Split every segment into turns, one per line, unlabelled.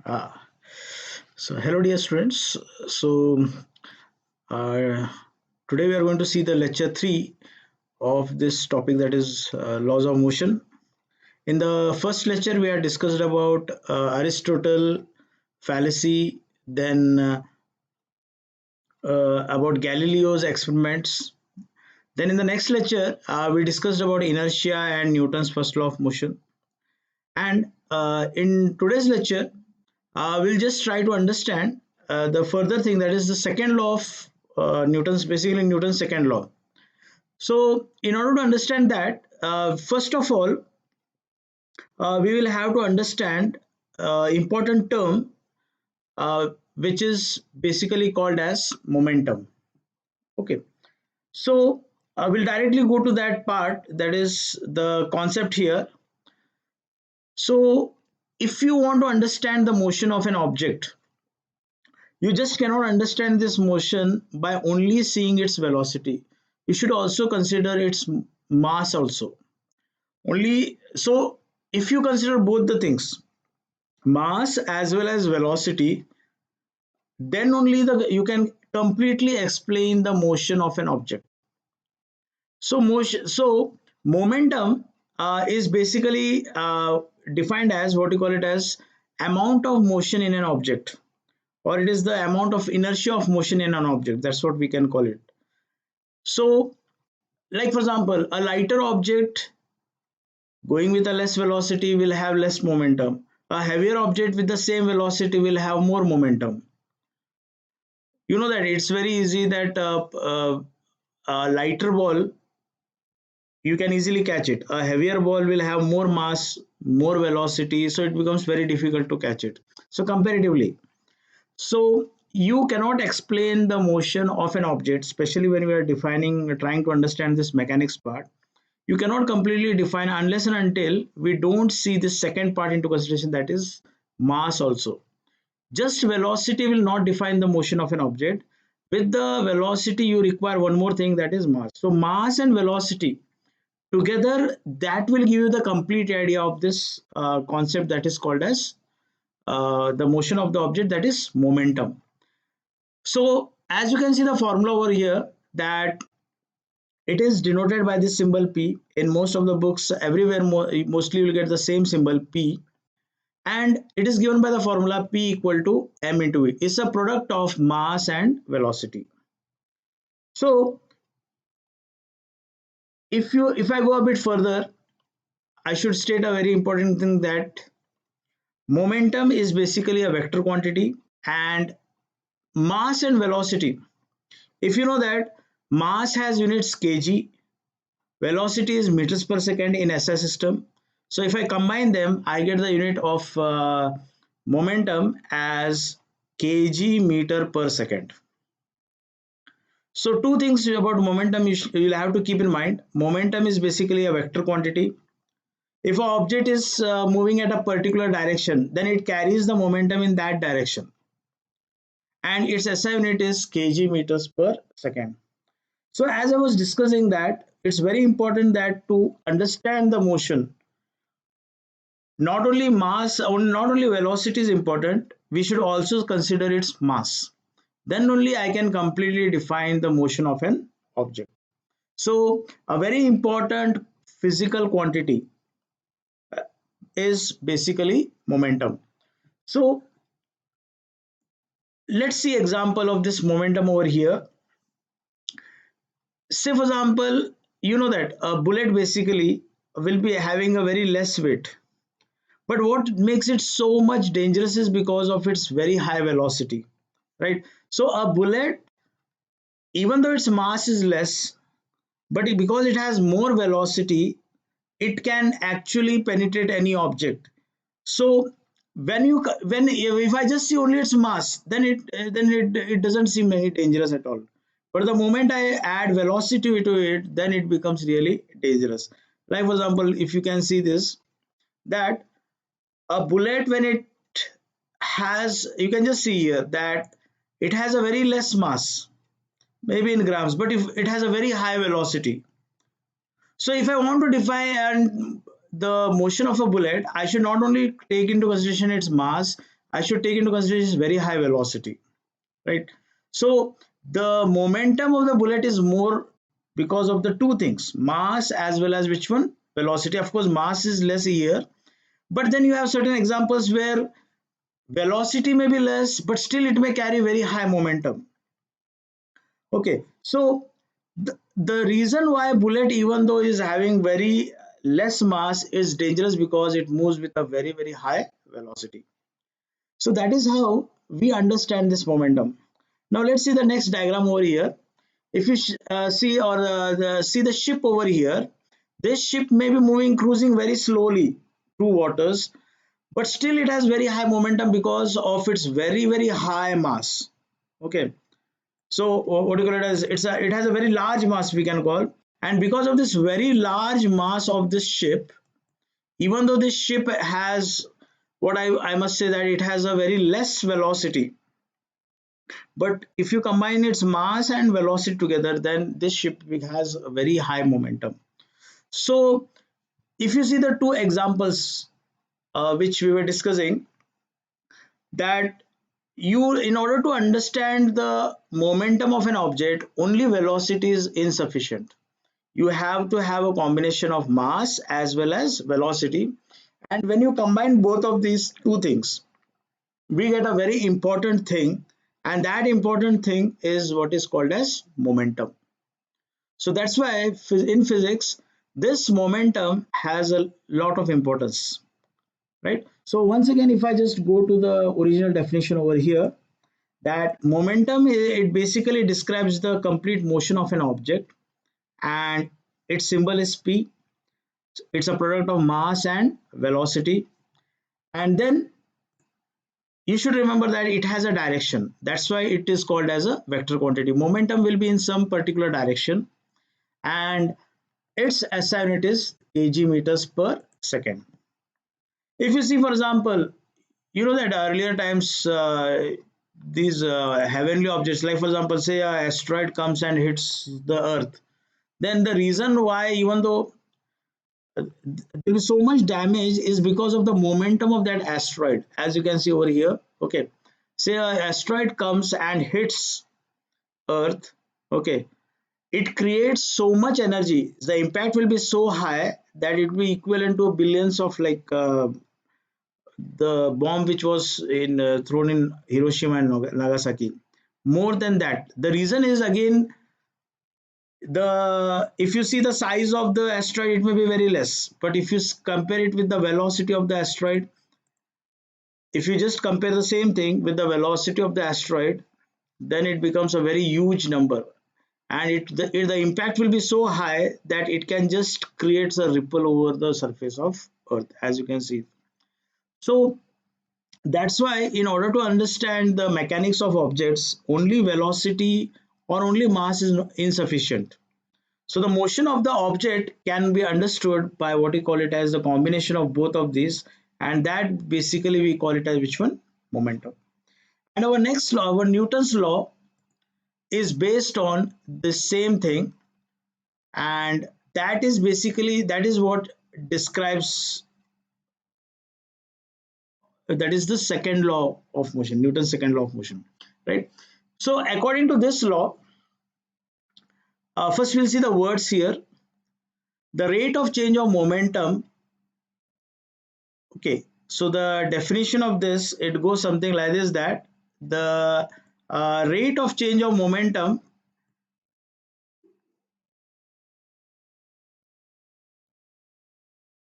Ah, so hello dear students. So uh, Today we are going to see the lecture 3 of this topic, that is laws of motion. In the first lecture we had discussed about Aristotle fallacy, then about Galileo's experiments. Then in the next lecture we discussed about inertia and Newton's first law of motion. And in today's lecture, we'll just try to understand the further thing, that is the second law of Newton's, basically Newton's second law. So, in order to understand that, first of all, we will have to understand important term which is basically called as momentum. Okay, so we'll directly go to that part, that is the concept here. So, if you want to understand the motion of an object, you just cannot understand this motion by only seeing its velocity. You should also consider its mass also. Only so, if you consider both the things, mass as well as velocity, then only you can completely explain the motion of an object. So momentum is basically defined as what you call it as amount of motion in an object, or it is the amount of inertia of motion in an object. That's what we can call it. So, like for example, a lighter object going with a less velocity will have less momentum. A heavier object with the same velocity will have more momentum. You know that it's very easy that a lighter ball, you can easily catch it. A heavier ball will have more mass, more velocity, so it becomes very difficult to catch it. So comparatively, so you cannot explain the motion of an object, especially when we are defining, trying to understand this mechanics part. You cannot completely define unless and until we don't see this second part into consideration, that is mass also. Just velocity will not define the motion of an object. With the velocity, you require one more thing, that is mass. So mass and velocity together, that will give you the complete idea of this concept that is called as the motion of the object, that is momentum. So as you can see the formula over here, that it is denoted by this symbol P. In most of the books, everywhere mostly you will get the same symbol P, and it is given by the formula P equal to m into v. It's a product of mass and velocity. So if I go a bit further, I should state a very important thing, that momentum is basically a vector quantity, and mass and velocity, if you know that mass has units kg, velocity is meters per second in SI system. So if I combine them, I get the unit of momentum as kg meter per second. So two things about momentum you'll have to keep in mind. Momentum is basically a vector quantity. If an object is moving at a particular direction, then it carries the momentum in that direction, and its SI unit is kg meters per second. So as I was discussing that, it's very important that to understand the motion, not only mass or not only velocity is important, we should also consider its mass. Then only I can completely define the motion of an object. So a very important physical quantity is basically momentum. So let's see example of this momentum over here. Say for example, you know that a bullet basically will be having a very less weight, but what makes it so much dangerous is because of its very high velocity, right? So a bullet, even though its mass is less, but because it has more velocity, it can actually penetrate any object. So when if I just see only its mass, then it doesn't seem very dangerous at all. But the moment I add velocity to it, then it becomes really dangerous. Like for example, if you can see this, that a bullet, when it has, you can just see here that it has a very less mass, maybe in grams, but if it has a very high velocity. So if I want to define the motion of a bullet, I should not only take into consideration its mass, I should take into consideration very high velocity, right? So the momentum of the bullet is more because of the two things, mass as well as which one, velocity. Of course mass is less here, but then you have certain examples where velocity may be less but still it may carry very high momentum. Okay, so the reason why bullet, even though is having very less mass, is dangerous because it moves with a very high velocity. So that is how we understand this momentum. Now let's see the next diagram over here. If you see, or see the ship over here, this ship may be moving, cruising very slowly through waters, but still it has very high momentum because of its very high mass. Okay, so what do you call it as, it has a very large mass, we can call. And because of this very large mass of this ship, even though this ship has, what I must say that it has a very less velocity, but if you combine its mass and velocity together, then this ship has a very high momentum. So if you see the two examples which we were discussing, that you, in order to understand the momentum of an object, only velocity is insufficient. You have to have a combination of mass as well as velocity, and when you combine both of these two things, we get a very important thing, and that important thing is what is called as momentum. So that's why in physics this momentum has a lot of importance, right? So once again, if I just go to the original definition over here, that momentum, it basically describes the complete motion of an object, and its symbol is p. It's a product of mass and velocity. And then you should remember that it has a direction. That's why it is called as a vector quantity. Momentum will be in some particular direction, and its SI unit is kg meters per second. If you see, for example, you know that earlier times, these heavenly objects, like for example, say a asteroid comes and hits the earth, then the reason why, even though there is so much damage, is because of the momentum of that asteroid, as you can see over here. Okay, say a asteroid comes and hits earth. Okay, it creates so much energy, the impact will be so high that it will be equivalent to billions of, like, the bomb which was in thrown in Hiroshima and Nagasaki. More than that, the reason is again, the if you see the size of the asteroid, it may be very less, but if you compare it with the velocity of the asteroid, if you just compare the same thing with the velocity of the asteroid, then it becomes a very huge number, and the impact will be so high that it can just create a ripple over the surface of earth, as you can see. So that's why, in order to understand the mechanics of objects, only velocity or only mass is insufficient. So the motion of the object can be understood by what we call it as the combination of both of these, and that basically we call it as which one? Momentum. And our next law, our Newton's law, is based on the same thing, and that is basically, that is what describes, that is the second law of motion, Newton's second law of motion, right? So according to this law, first we'll see the words here. The rate of change of momentum. Okay, so the definition of this, it goes something like this, that the rate of change of momentum,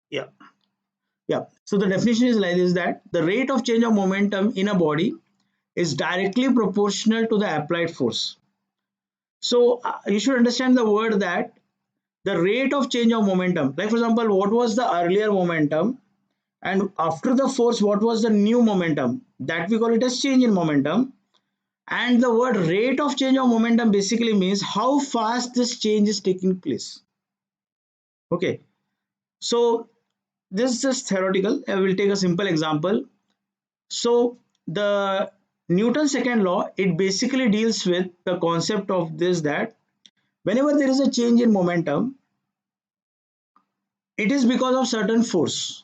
yeah, yeah. So the definition is like this, that the rate of change of momentum in a body is directly proportional to the applied force. So you should understand the word, that the rate of change of momentum, like for example, what was the earlier momentum, and after the force, what was the new momentum, that we call it as change in momentum. And the word rate of change of momentum basically means how fast this change is taking place. Okay, so this is just theoretical. I will take a simple example. So the Newton's second law, it basically deals with the concept of this, that whenever there is a change in momentum, it is because of certain force,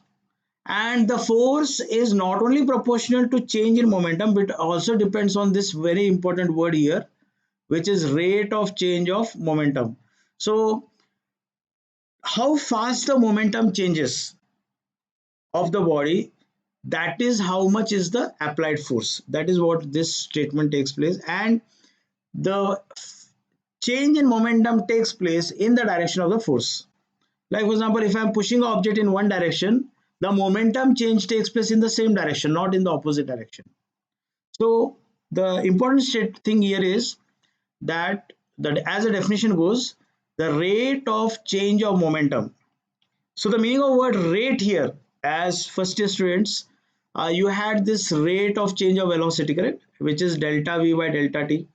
And the force is not only proportional to change in momentum, but also depends on this very important word here, which is rate of change of momentum. So how fast the momentum changes of the body, that is how much is the applied force. That is what this statement takes place. And the change in momentum takes place in the direction of the force. Like for example, if I am pushing an object in one direction, the momentum change takes place in the same direction, not in the opposite direction. So the important thing here is that as the definition goes, the rate of change of momentum. So the meaning of word rate here, as first year students, you had this rate of change of velocity, correct? Which is delta v by delta t.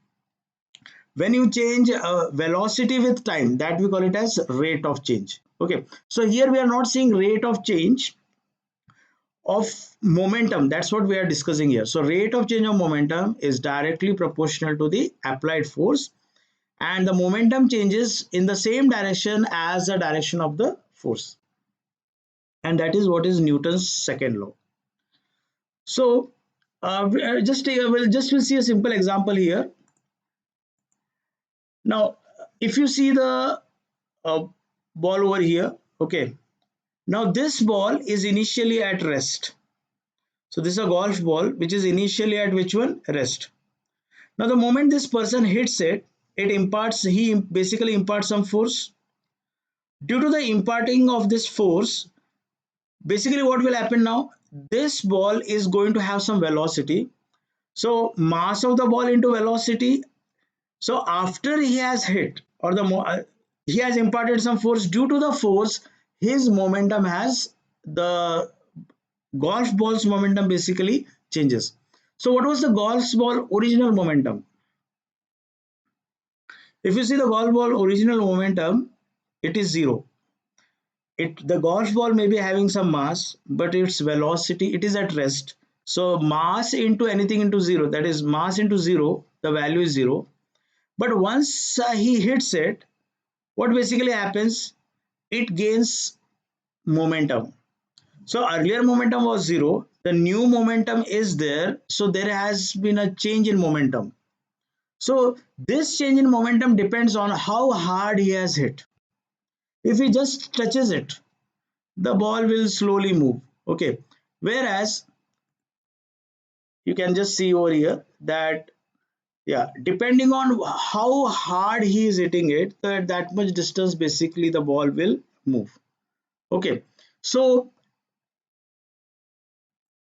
When you change velocity with time, that we call it as rate of change. Okay, so here we are not seeing rate of change of momentum. That's what we are discussing here. So rate of change of momentum is directly proportional to the applied force, and the momentum changes in the same direction as the direction of the force, and that is what is Newton's second law. So we'll see a simple example here. Now if you see the uh, ball over here, okay, now this ball is initially at rest. So this is a golf ball which is initially at which one? Rest. Now the moment this person hits it, he basically imparts some force. Due to the imparting of this force, basically what will happen now? This ball is going to have some velocity. So mass of the ball into velocity. So after he has hit, or he has imparted some force, due to the force, his momentum has the golf ball's momentum basically changes. So what was the golf ball original momentum? If you see the golf ball original momentum, it is zero. The golf ball may be having some mass, but its velocity, it is at rest. So mass into anything into zero, that is mass into zero, the value is zero. But once he hits it, what basically happens? It gains momentum. So earlier momentum was zero, the new momentum is there, so there has been a change in momentum. So this change in momentum depends on how hard he has hit. If he just touches it, the ball will slowly move. Okay. Whereas you can just see over here that, yeah, depending on how hard he is hitting it, that much distance basically the ball will move. Okay. So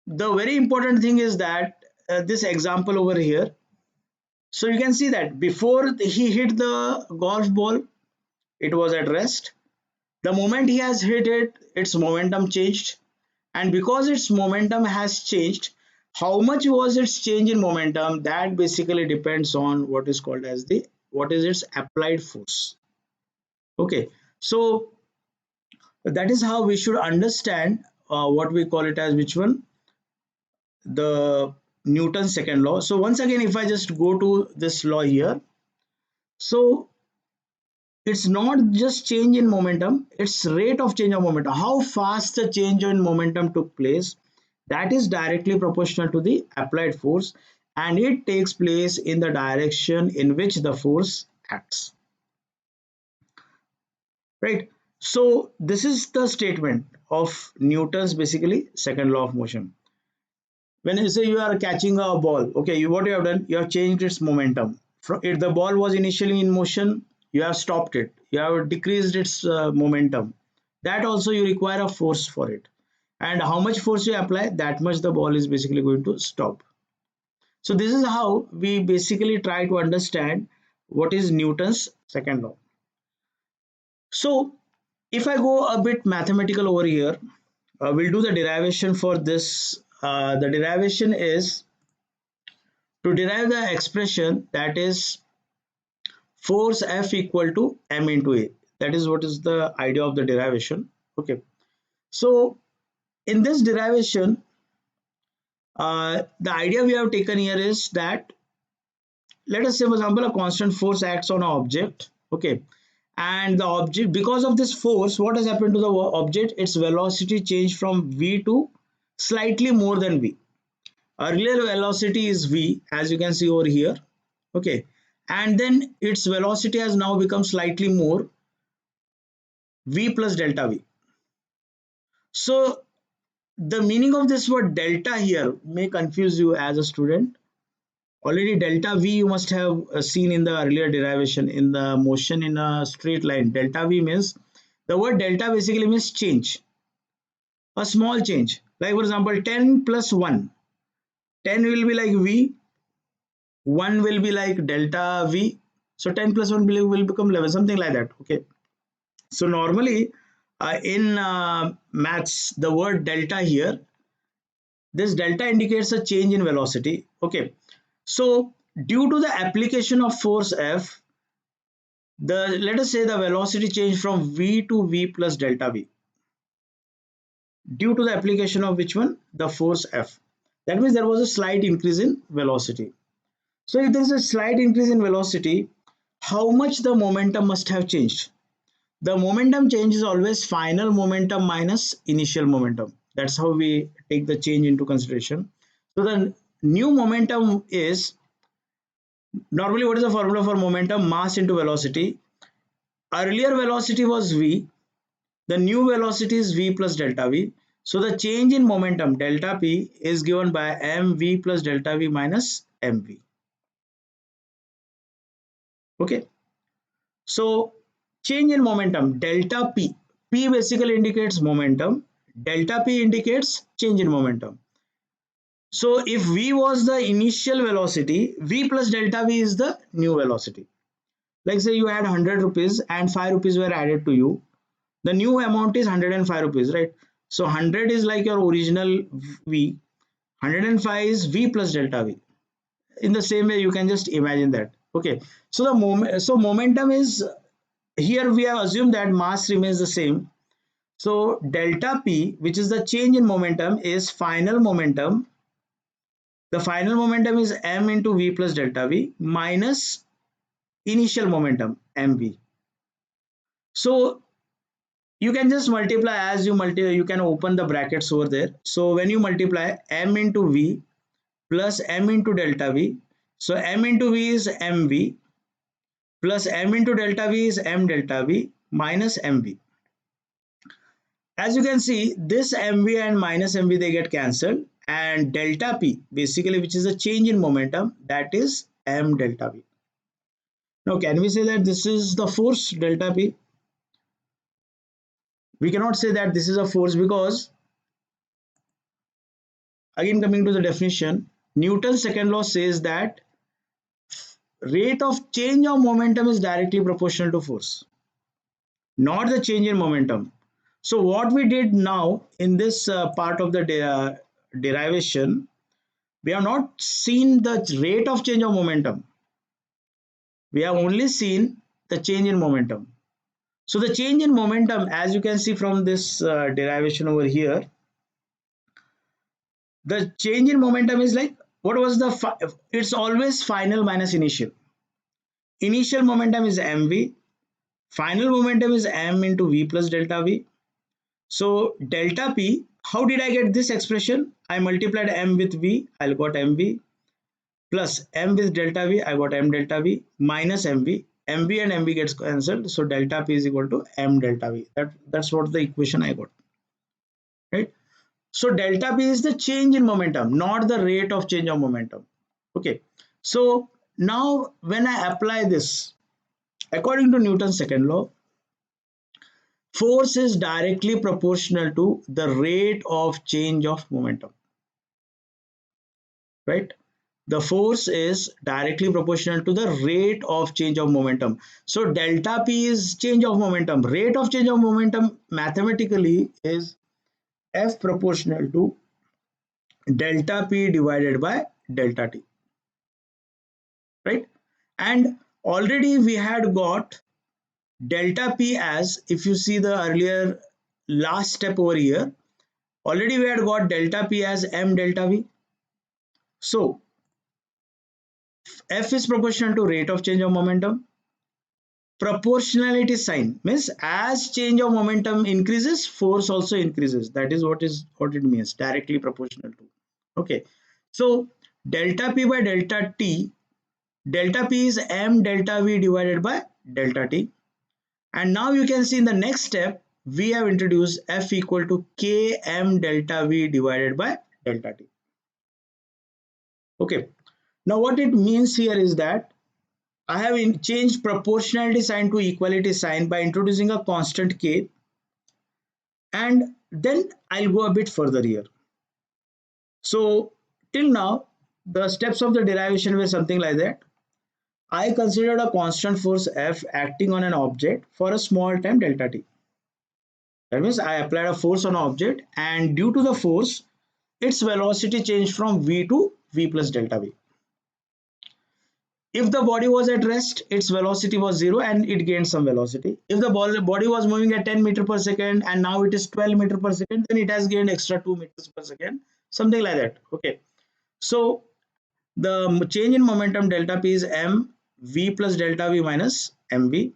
the very important thing is that this example over here. So you can see that before he hit the golf ball, it was at rest. The moment he has hit it, its momentum changed, and because its momentum has changed, how much was its change in momentum? That basically depends on what is called as the what is its applied force. Okay, so that is how we should understand what we call it as which one, the Newton's second law. So once again, if I just go to this law here, so it's not just change in momentum, it's rate of change of momentum, how fast the change in momentum took place, that is directly proportional to the applied force, and it takes place in the direction in which the force acts, right? So this is the statement of Newton's basically second law of motion. When you say you are catching a ball, okay, what you have done, you have changed its momentum. If the ball was initially in motion, you have stopped it, you have decreased its momentum. That also you require a force for it, and how much force you apply, that much the ball is basically going to stop. So this is how we basically try to understand what is Newton's second law. So if I go a bit mathematical over here, we'll do the derivation for this. The derivation is to derive the expression, that is force F equal to m into A. That is what is the idea of the derivation. Okay. So in this derivation, the idea we have taken here is that, let us say for example, a constant force acts on an object. Okay. And the object, because of this force, what has happened to the object? Its velocity changed from v to slightly more than v. Earlier velocity is v, as you can see over here. Okay, and then its velocity has now become slightly more, v plus delta v. So the meaning of this word delta here may confuse you as a student. Already delta v you must have seen in the earlier derivation in the motion in a straight line. Delta v means, the word delta basically means change, a small change. Like for example, 10 plus 1. 10 will be like v, 1 will be like delta v. So 10 plus 1 will become 11, something like that. Okay. So normally in maths, the word delta here, this delta indicates a change in velocity. Okay. So due to the application of force F, let us say the velocity changed from v to v plus delta v due to the application of which one? The force F. That means there was a slight increase in velocity. So if there is a slight increase in velocity, how much the momentum must have changed? The momentum change is always final momentum minus initial momentum. That's how we take the change into consideration. So the new momentum is, normally what is the formula for momentum? Mass into velocity. Earlier velocity was v, the new velocity is v plus delta v. So the change in momentum delta p is given by mv plus delta v minus mv. Okay. So change in momentum delta p. P basically indicates momentum. Delta p indicates change in momentum. So if v was the initial velocity, v plus delta v is the new velocity. Like say you had 100 rupees and 5 rupees were added to you. The new amount is 105 rupees, right? So 100 is like your original v, 105 is v plus delta v. In the same way, you can just imagine that. Okay. So momentum is, here we have assumed that mass remains the same. So delta p, which is the change in momentum, is final momentum. The final momentum is m into v plus delta v minus initial momentum mv. So you can just multiply, as you can open the brackets over there. So when you multiply m into v plus m into delta v, so m into v is mv plus m into delta v is m delta v minus mv. As you can see, this mv and minus mv, they get cancelled, and delta p basically, which is a change in momentum, that is m delta v. Now can we say that this is the force delta p? We cannot say that this is a force, because again coming to the definition, Newton's second law says that rate of change of momentum is directly proportional to force, not the change in momentum. So what we did now in this part of the derivation, we have not seen the rate of change of momentum. We have only seen the change in momentum. So the change in momentum, as you can see from this derivation over here, the change in momentum is like, what was the, it's always final minus initial. Initial momentum is mv, final momentum is m into v plus delta v. So delta p, how did I get this expression? I multiplied m with v, I got mv, plus m with delta v, I got m delta v, minus mv. mv and mv gets cancelled, so delta p is equal to m delta v. That's what the equation I got, right? So delta p is the change in momentum, not the rate of change of momentum. Okay. So now when I apply this, according to Newton's second law, force is directly proportional to the rate of change of momentum, right? The force is directly proportional to the rate of change of momentum. So delta p is change of momentum. Rate of change of momentum mathematically is F proportional to delta p divided by delta t, right? And already we had got delta p as, if you see the earlier last step over here, already we had got delta p as m delta v. So F is proportional to rate of change of momentum. proportionality sign means as change of momentum increases, force also increases. That is what it means, directly proportional to. Okay, so delta P by delta T, delta P is m delta V divided by delta T. And now you can see in the next step, we have introduced F equal to K m delta V divided by delta T. Okay, now what it means here is that I have changed proportionality sign to equality sign by introducing a constant K, and then I'll go a bit further here. So till now, the steps of the derivation were something like that. I considered a constant force F acting on an object for a small time delta T. That means I applied a force on an object, and due to the force, its velocity changed from V to V plus delta V. If the body was at rest, its velocity was 0 and it gained some velocity. If the body was moving at 10 meter per second and now it is 12 meter per second, then it has gained extra 2 meters per second, something like that. Okay, so the change in momentum delta P is m v plus delta V minus mv.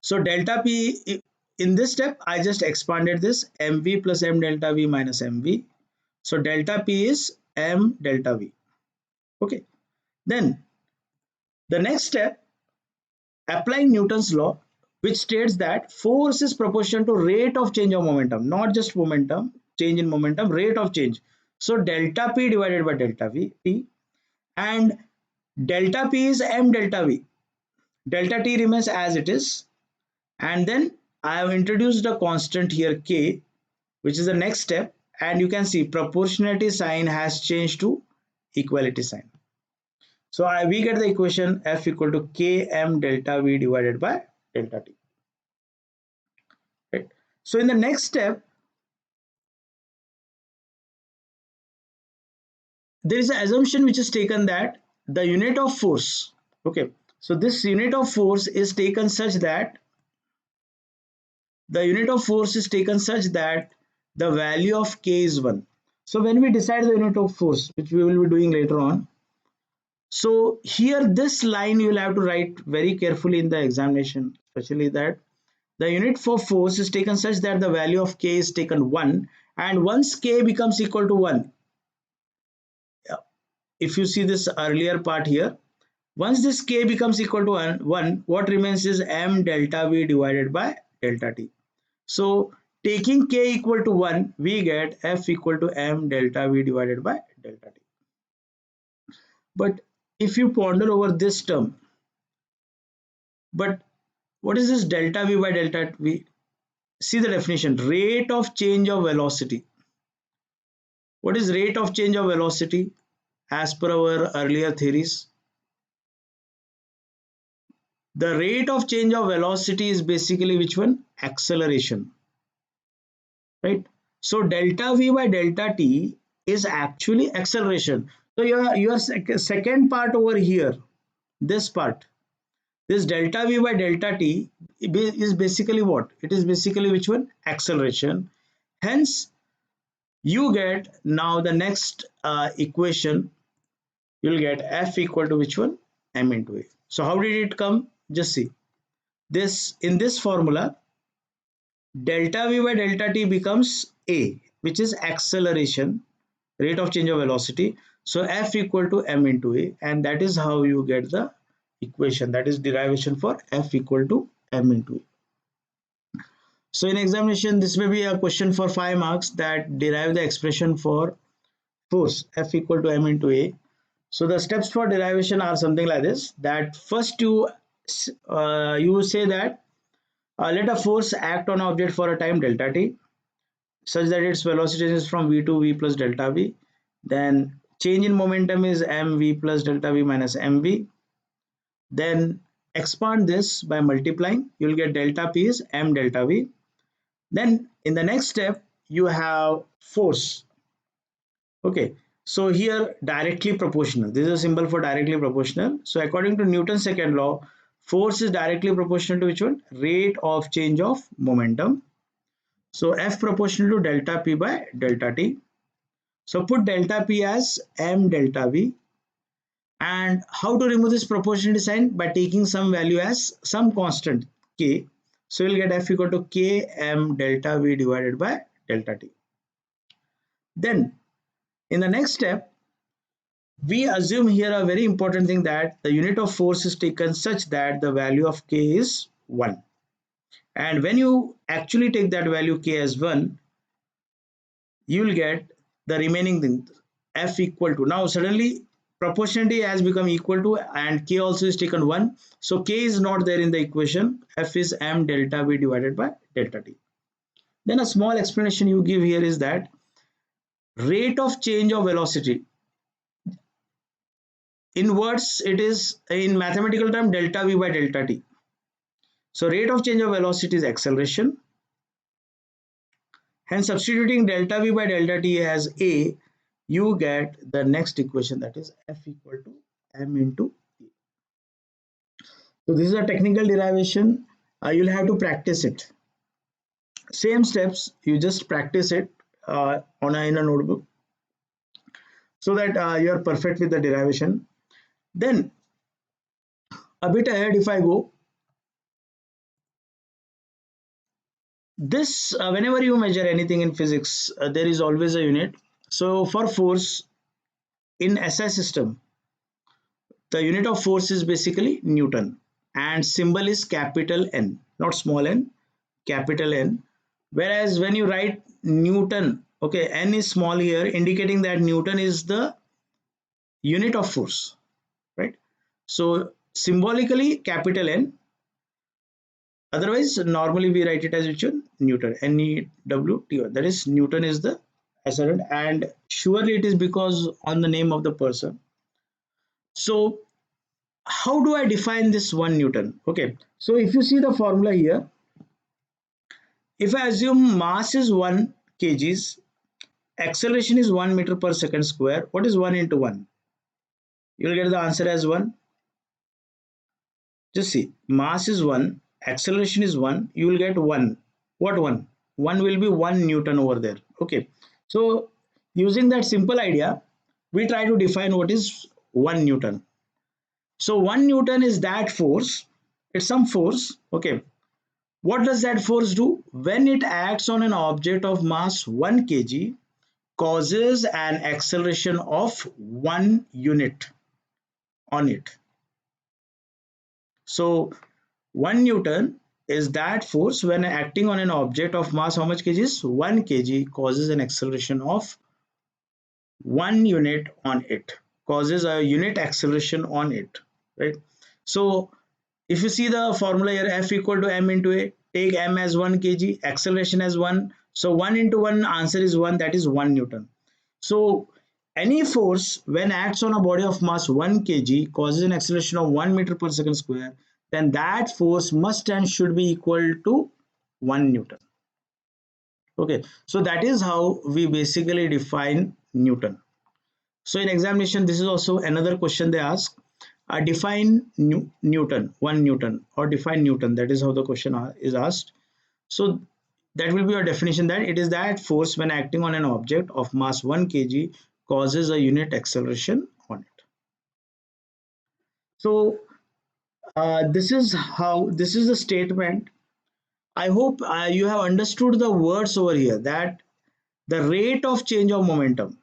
So delta P, in this step I just expanded this, mv plus m delta V minus mv. So delta P is m delta V. Okay, then the next step, applying Newton's law, which states that force is proportional to rate of change of momentum, not just momentum, change in momentum, rate of change. So delta P divided by delta V T, and delta P is m delta V. Delta T remains as it is, and then I have introduced a constant here K, which is the next step, and you can see proportionality sign has changed to equality sign. So we get the equation F equal to Km delta V divided by delta T. Right. So in the next step, there is an assumption which is taken that the unit of force, okay, so this unit of force is taken such that the value of K is 1. So when we decide the unit of force, which we will be doing later on, so here this line you will have to write very carefully in the examination, especially that the unit for force is taken such that the value of K is taken 1, and once K becomes equal to 1, if you see this earlier part here, once this K becomes equal to 1, what remains is m delta V divided by delta T. So taking K equal to 1, we get F equal to m delta V divided by delta T. But if you ponder over this term, but what is this delta V by delta V? See the definition, rate of change of velocity. What is rate of change of velocity as per our earlier theories? The rate of change of velocity is basically which one? Acceleration, right? So delta V by delta T is actually acceleration. So your second part over here, this part, this delta V by delta T is basically what? It is basically which one? Acceleration. Hence, you get now the next equation, you'll get F equal to which one? M into A. So how did it come? Just see. This, in this formula, delta V by delta T becomes A, which is acceleration, rate of change of velocity. So F equal to M into A, and that is how you get the equation, that is derivation for F equal to M into A. So in examination, this may be a question for 5 marks, that derive the expression for force F equal to M into A. So the steps for derivation are something like this, that first you say that let a force act on an object for a time delta T such that its velocity is from V to V plus delta V. Then change in momentum is mv plus delta V minus mv. Then expand this by multiplying, you will get delta P is m delta V. Then in the next step, you have force. Okay, so here directly proportional. This is a symbol for directly proportional. So according to Newton's second law, force is directly proportional to which one? Rate of change of momentum. So F proportional to delta P by delta T. So put delta P as m delta V, And how to remove this proportionality sign? By taking some value as some constant k. So you'll get F equal to k m delta V divided by delta T. Then in the next step, we assume here a very important thing, that the unit of force is taken such that the value of k is 1. And when you actually take that value k as 1, you will get the remaining thing, F equal to, now suddenly proportionality has become equal to, and k also is taken 1. So k is not there in the equation. F is m delta V divided by delta T. Then a small explanation you give here is that rate of change of velocity, in words it is in mathematical term delta V by delta T. So rate of change of velocity is acceleration. Hence substituting delta V by delta T as A, you get the next equation, that is F equal to m into A. So this is a technical derivation. You'll have to practice it. Same steps, you just practice it in a notebook, so that you are perfect with the derivation. Then a bit ahead, if I go, this whenever you measure anything in physics, there is always a unit. So for force in SI system, the unit of force is basically Newton, and symbol is capital N, not small n, capital N. Whereas when you write Newton, okay, N is small here, indicating that Newton is the unit of force, right? So symbolically capital N. Otherwise, normally we write it as which one? Newton, N-E-W-T-O. That is, Newton is the SI, and surely it is because on the name of the person. So how do I define this 1 Newton? Okay, so if you see the formula here, if I assume mass is 1 kgs, acceleration is 1 meter per second square, what is 1 into 1? You will get the answer as 1. Just see, mass is 1, acceleration is 1, you will get 1. What 1? 1 will be 1 Newton over there. Okay, so using that simple idea, we try to define what is 1 Newton. So 1 Newton is that force, it's some force, okay. What does that force do? When it acts on an object of mass 1 kg, causes an acceleration of 1 unit on it. So 1 Newton is that force when acting on an object of mass how much kgs? 1 kg, causes an acceleration of 1 unit on it, causes a unit acceleration on it, right? So if you see the formula here, F equal to m into A, take m as 1 kg, acceleration as 1. So 1 into 1, answer is 1, that is 1 Newton. So any force when acts on a body of mass 1 kg causes an acceleration of 1 meter per second square, then that force must and should be equal to 1 Newton. Okay, so that is how we basically define Newton. So in examination, this is also another question they ask. Define Newton, 1 Newton, or define Newton. That is how the question is asked. So that will be your definition, that it is that force when acting on an object of mass 1 kg causes a unit acceleration on it. So this is the statement. I hope you have understood the words over here, that the rate of change of momentum.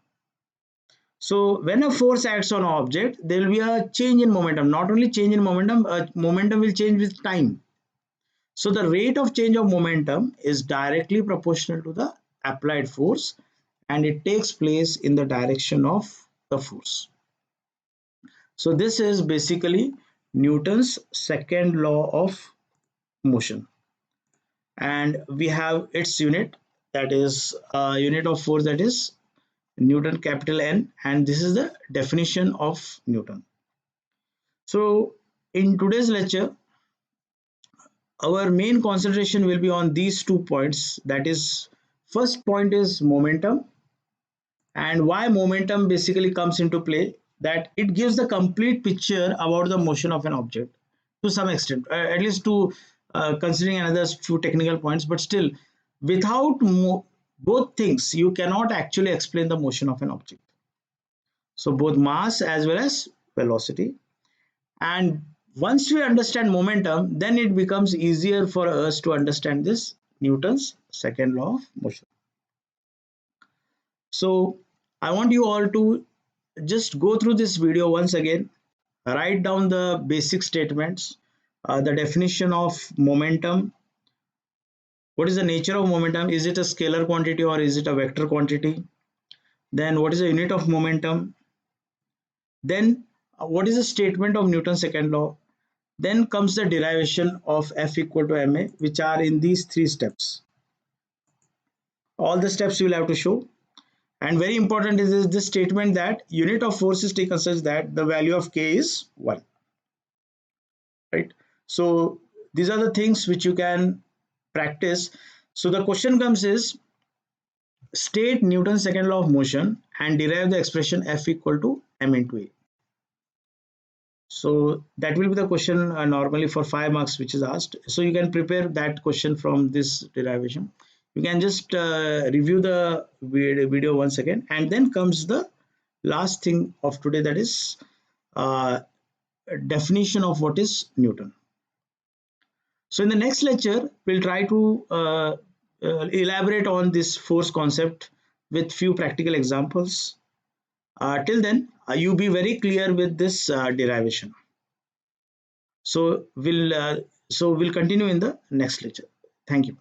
So when a force acts on an object, there will be a change in momentum. Not only change in momentum, momentum will change with time. So the rate of change of momentum is directly proportional to the applied force, and it takes place in the direction of the force. So this is basically Newton's second law of motion, and we have its unit, that is a unit of force, that is Newton capital N, and this is the definition of Newton. So in today's lecture, our main concentration will be on these 2 points, that is, first point is momentum, and why momentum basically comes into play, that it gives the complete picture about the motion of an object to some extent, at least to considering another few technical points, but still without both things you cannot actually explain the motion of an object. So both mass as well as velocity. And once we understand momentum, then it becomes easier for us to understand this Newton's second law of motion. So I want you all to just go through this video once again, write down the basic statements, the definition of momentum. What is the nature of momentum? Is it a scalar quantity or is it a vector quantity? Then what is the unit of momentum? Then what is the statement of Newton's second law? Then comes the derivation of F equal to ma, which are in these three steps. All the steps you will have to show. And very important is this statement that unit of force is taken such that the value of K is 1. Right? So these are the things which you can practice. So the question comes is, state Newton's second law of motion and derive the expression F equal to m into A. So that will be the question normally for 5 marks which is asked. So you can prepare that question from this derivation. You can just review the video once again, and then comes the last thing of today, that is uh, definition of what is Newton. So in the next lecture, we'll try to elaborate on this force concept with few practical examples. Till then, you be very clear with this derivation. So we'll continue in the next lecture. Thank you.